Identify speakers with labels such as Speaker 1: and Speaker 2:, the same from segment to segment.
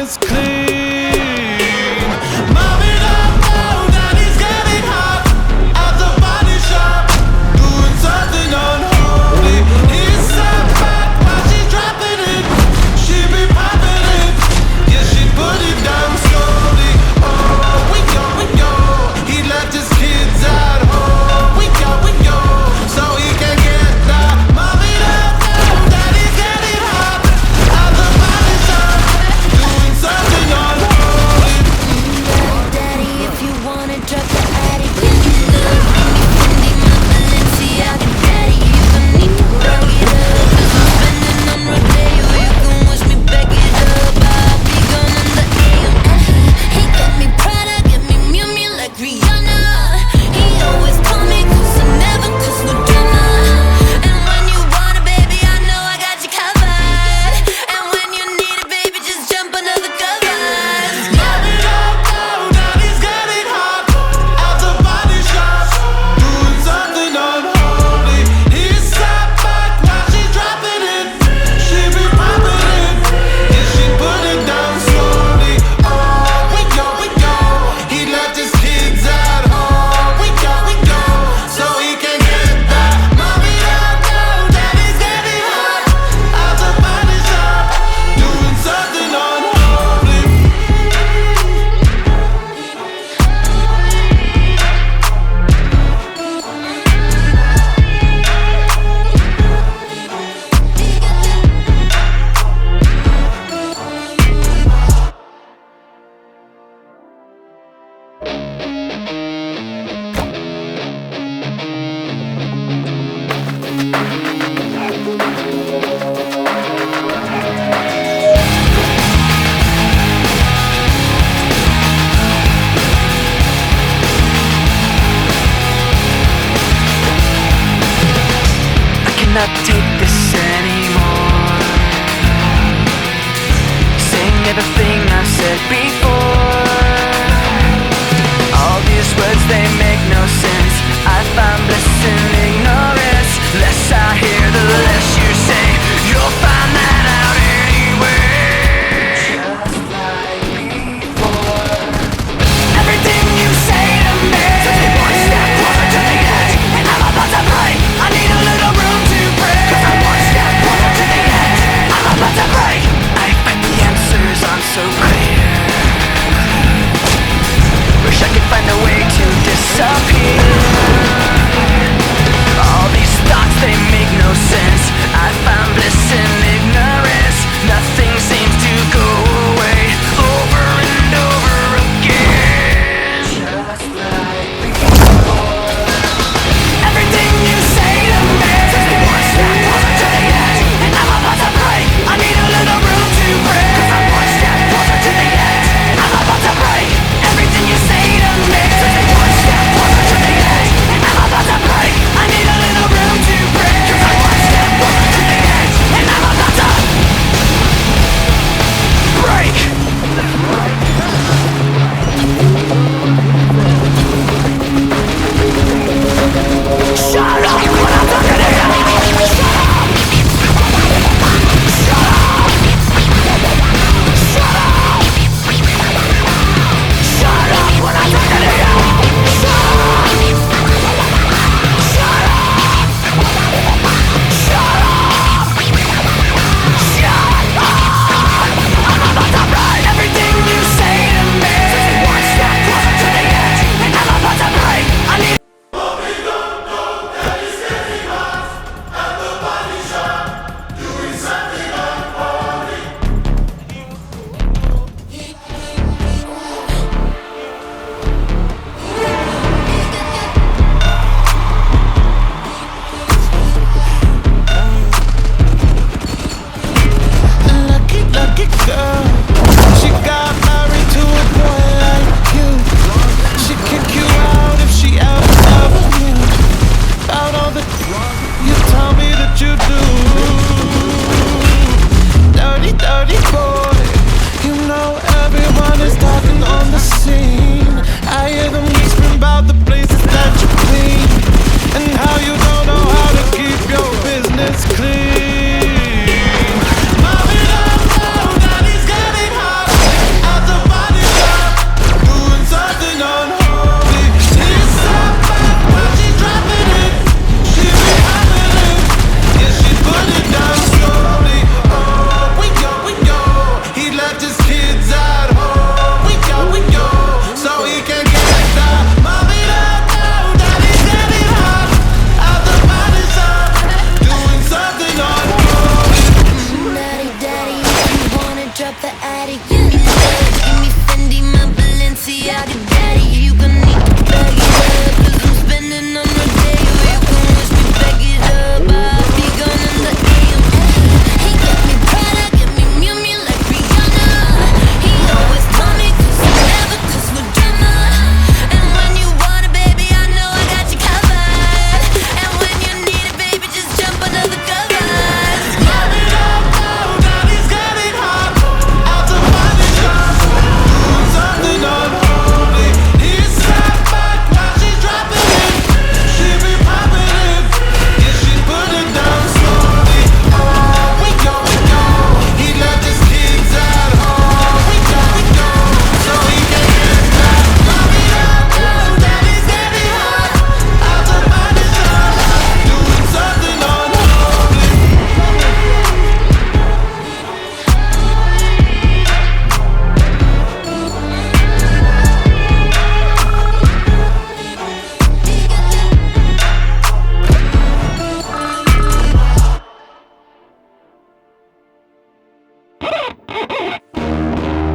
Speaker 1: just clean. Mom it up now, daddy's getting hot at the body shop, doing something unholy. He's so fat while she's dropping it. She be popping it, yeah, she put it down slowly. Oh, we go, he left his kids at home. We go, so he can get that. Mom it up now, daddy's getting hot at the body shop, doing something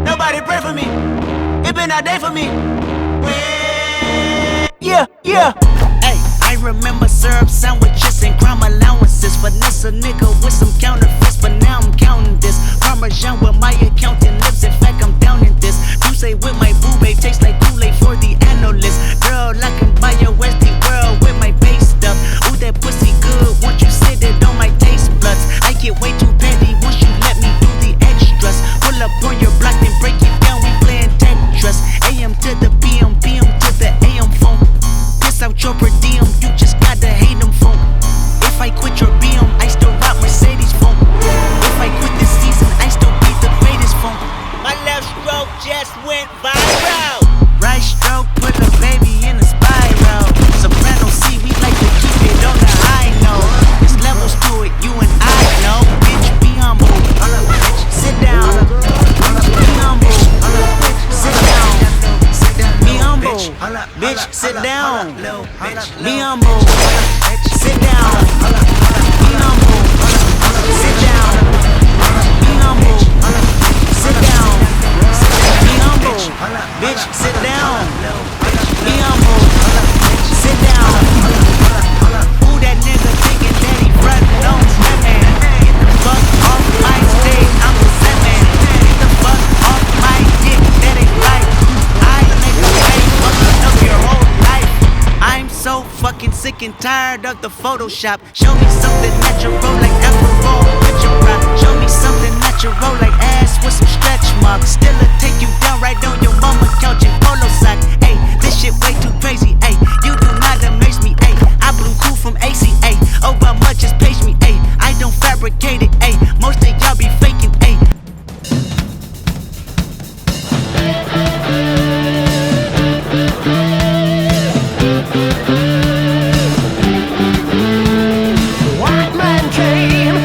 Speaker 1: Nobody pray for me. It been a day for me. Yeah, yeah. Hey, I remember syrup sandwiches and crime allowances. Finesse a nigga with some counterfeits, but now I'm counting this. Parmesan with my accountant lips. In fact, I'm down in this. You say with my boo babe tastes like Kool-Aid for the analyst. Girl, I can buy your Westie world with my base stuff. Ooh, that pussy good. Once you sit it on my taste buds, I get way too petty once you let me do the extras. Pull up on your block and break it down. We playing Tetris. AM to the PM, PM to the AM phone. Piss out your per diem, you just gotta hate them phone. If I quit your BM, I still rock Mercedes phone. If I quit this season, I still be the greatest phone. My left stroke just went viral. Right stroke put a baby in a spiral. Soprano C, we like to keep it on the high note. There's levels to it, you and I know. Bitch, be humble. Sit down. Be humble. Sit down. Be humble. Bitch, sit down. Be humble. Sit down. Be humble. Sit down. Be humble. Sit down. Be humble. Bitch, sit down. Be humble. Sit down. Who that nigga thinking that he frontin' on Batman? Get the fuck off my stage, I'm the Batman. Get the fuck off my dick, that ain't right. I make a pay fucking up your whole life. I'm so fucking sick and tired of the Photoshop. Show me something natural like Afro picture rock. Show me something natural like ass with some stretch marks. Still'll take you down right on your mama couch in polo socks. Ayy, this shit way too crazy. Ayy, you do not amaze me. Ayy, I blew cool from ACA. Oh, how much is page me? Ayy, I don't fabricate it. Ayy, most of y'all be faking. Ayy.
Speaker 2: White man came,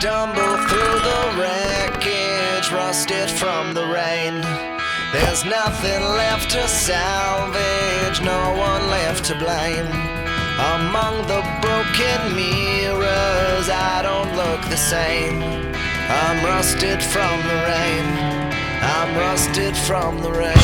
Speaker 2: stumble through the wreckage, rusted from the rain. There's nothing left to salvage, no one left to blame. Among the broken mirrors, I don't look the same. I'm rusted from the rain. I'm rusted from the rain.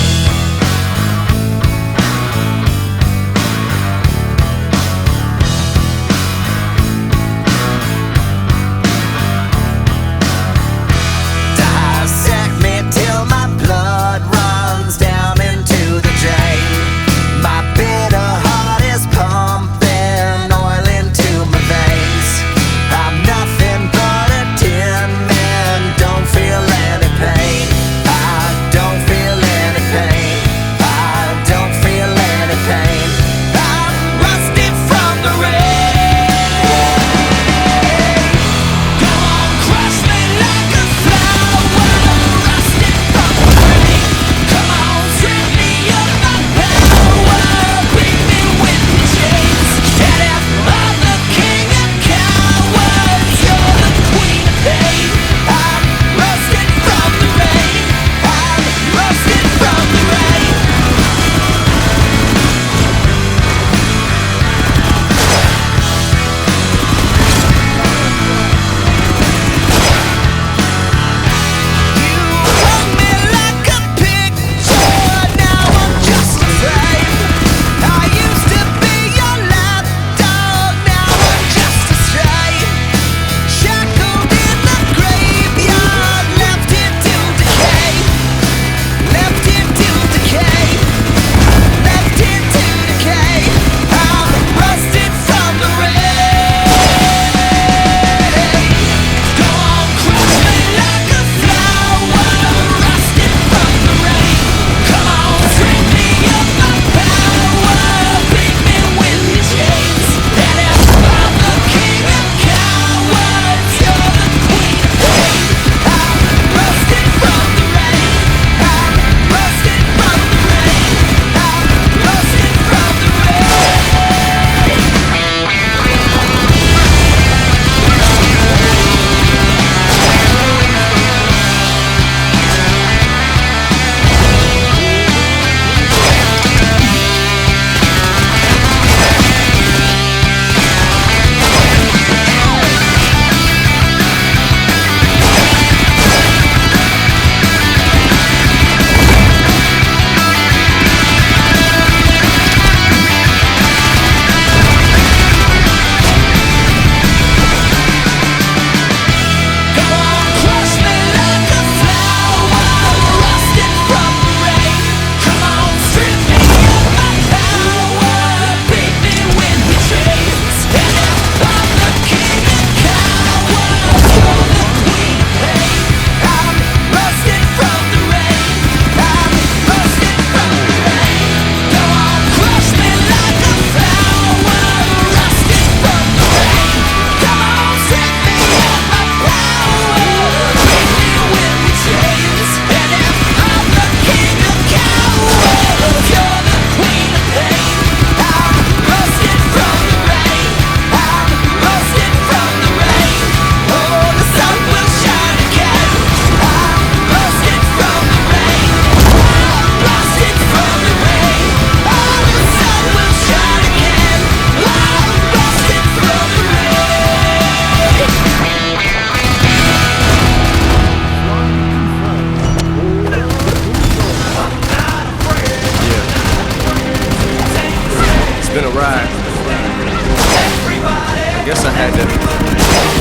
Speaker 3: I guess I had to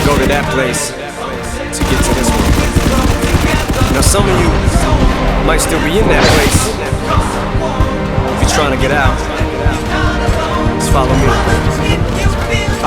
Speaker 3: go to that place to get to this one. Now some of you might still be in that place. If you're trying to get out, just follow me.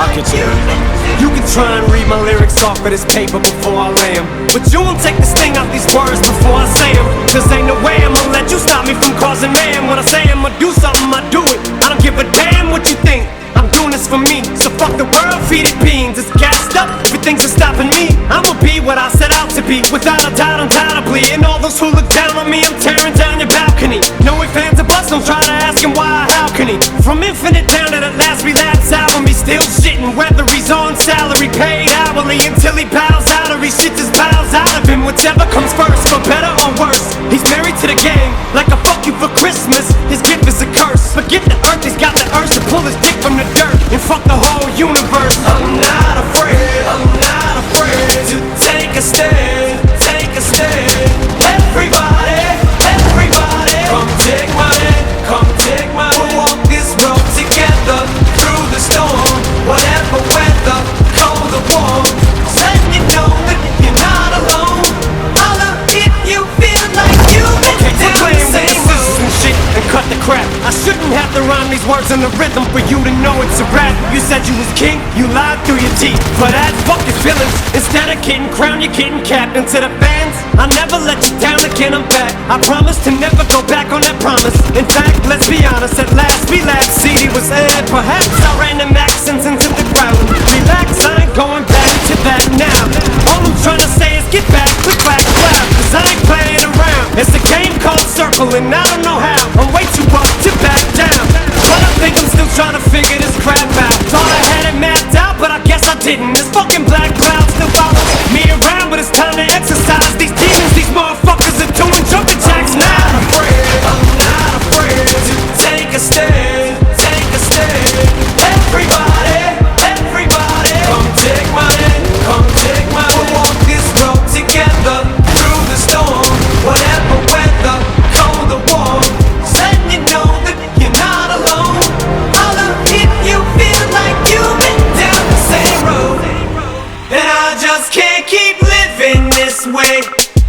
Speaker 3: I'll get you there. You can try and read my lyrics off of this paper before I lay 'em, but you won't take the sting out these words before I say 'em. Cause ain't no way I'ma let you stop me from causing mayhem. When I say I'ma do something, I do it. I don't give a damn what you think. I'm doing this for me, so fuck the world, feed it beans. It's gassed up, everything's stopping me. I'ma be what I set out to be, without a doubt, undoubtedly. And all those who look down on me, I'm tearing down your balcony. No ifs, ands, or buts, don't try to ask him why or how can he. From infinite down to the last relapse album, he's still shitting whether he's on salary, paid hourly, until he bows out shit just bows out of him, whichever comes first, for better or worse. He's married to the game, like a fuck you for Christmas. His gift is a curse. Forget the earth, he's got the urge to pull his dick from the dirt and fuck the whole universe. I'm not afraid to take a stand, take a stand. Everybody, come take my hand, come take my hand. We'll walk this road together through the storm, whatever weather, cold or warm. Let you know that you're not alone. Holla if you feel like you've been down the same road. And shit and cut the crap. I shouldn't have to rhyme these words in the rhythm for you to know it's a rap. You said you was king, you lied through your teeth. But that's fuck your feelings. Instead of getting crowned, you're getting capped. And to the fans, I never let you down again, I'm back. I promise to never go back on that promise. In fact, let's be honest, at last we laughed. CD was aired, perhaps I ran them accents into the crowd. Relax, I ain't going back to that now. All I'm trying to say is get back, click back, clap. Cause I ain't playing around. It's a game called Circle and I don't know how. I'm way too up to back down. But I think I'm still trying to figure this crap out. Thought I had it mapped out, but I guess I didn't. This fucking black cloud still follows me around, but it's time to exercise these demons. These motherfuckers are doing jumping jacks now. I'm not afraid to take a stand, take a stand. Everybody, come take my hand, come take my hand. We'll walk this road together through the storm, whatever weather, cold or warm. Letting you know that you're not alone. Holla if you feel like you've been down the same road. And I just can't keep living this way.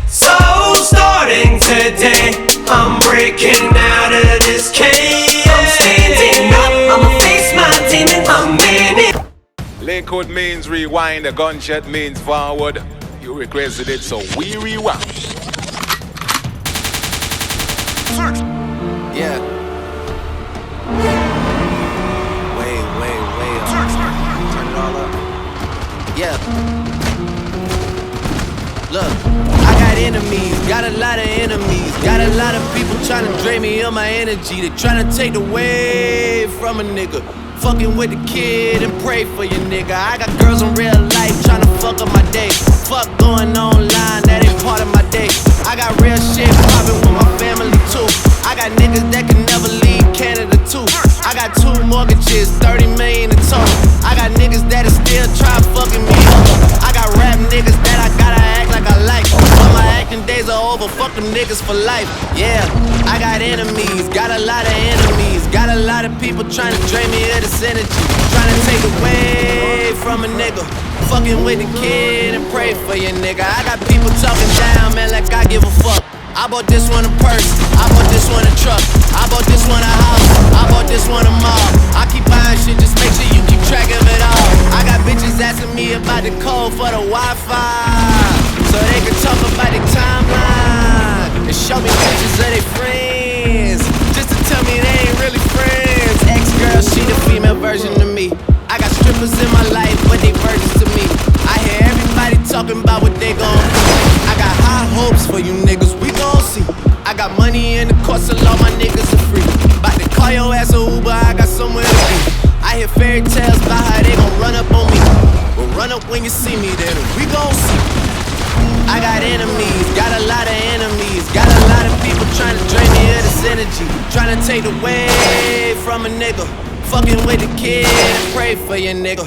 Speaker 3: So starting today, I'm breaking out of this cage. I'm standing up, I'ma face my demon. I'm in it.
Speaker 4: Lakewood means rewind, a gunshot means forward. You requested it, so we rewind.
Speaker 5: Yeah. Way up. Turn it all up. Yeah. Look, I got enemies, got a lot of enemies. Got a lot of people trying to drain me of my energy. They trying to take away from a nigga. Fucking with the kid and pray for your nigga. I got girls in real life trying to fuck up my day. Fuck going online, that ain't part of my day. I got real shit poppin' with my family too. I got niggas that can never leave Canada too. I got 2 mortgages, 30 million in total. I got niggas that'll still try fucking me up. I got rap niggas that I gotta act like I like. But my acting days are over, fuck them niggas for life. Yeah, I got enemies, got a lot of enemies. Got a lot of people trying to drain me of this energy. Trying to take away from a nigga. Fucking with the kid and pray for your nigga. I got people talking down, man, like I give a fuck. I bought this one a purse, I bought this one a truck, I bought this one a house, I bought this one a mall. I keep buying shit, just make sure you keep track of it all. I got bitches asking me about the code for the Wi-Fi, so they can talk about the timeline and show me pictures of their friends, just to tell me they ain't really friends. Ex-girl, she the female version of me. I got strippers in my life, but they virgins to me. I hear everybody talking about what they gon' do. I got high hopes for you niggas, we gon' see. I got money in the course, so all my niggas are free. About to call your ass a Uber, I got somewhere to be. I hear fairy tales about how they gon' run up on me. Well, run up when you see me, then we gon' see. I got enemies, got a lot of enemies. Got a lot of people trying to drain me of this energy. Trying to take away from a nigga. Fucking with the kid and pray for your nigga.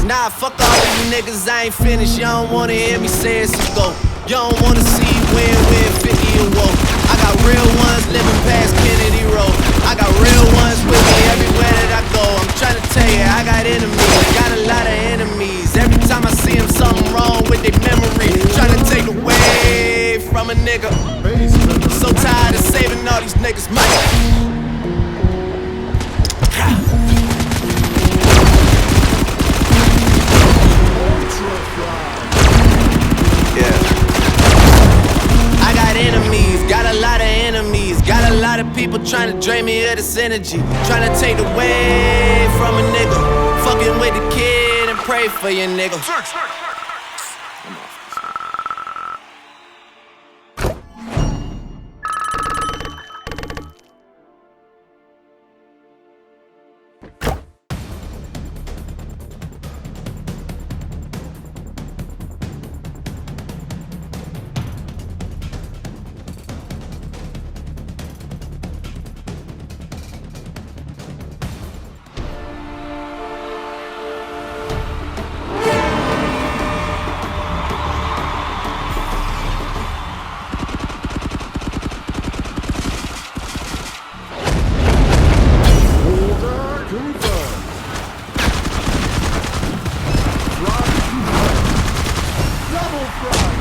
Speaker 5: Nah, fuck all of you niggas, I ain't finished. Y'all don't wanna hear me say it's a go. Y'all don't wanna see win 50 or woe. I got real ones living past Kennedy Road. I got real ones with me everywhere that I go. I'm trying to tell you, I got enemies, got a lot of enemies. Every time I see them, something wrong with their memory. Trying to take away from a nigga. So tired of saving all these niggas' money. Got a lot of people trying to drain me of this energy. Trying to take away from a nigga. Fucking with the kid and pray for your nigga.
Speaker 6: FRAG.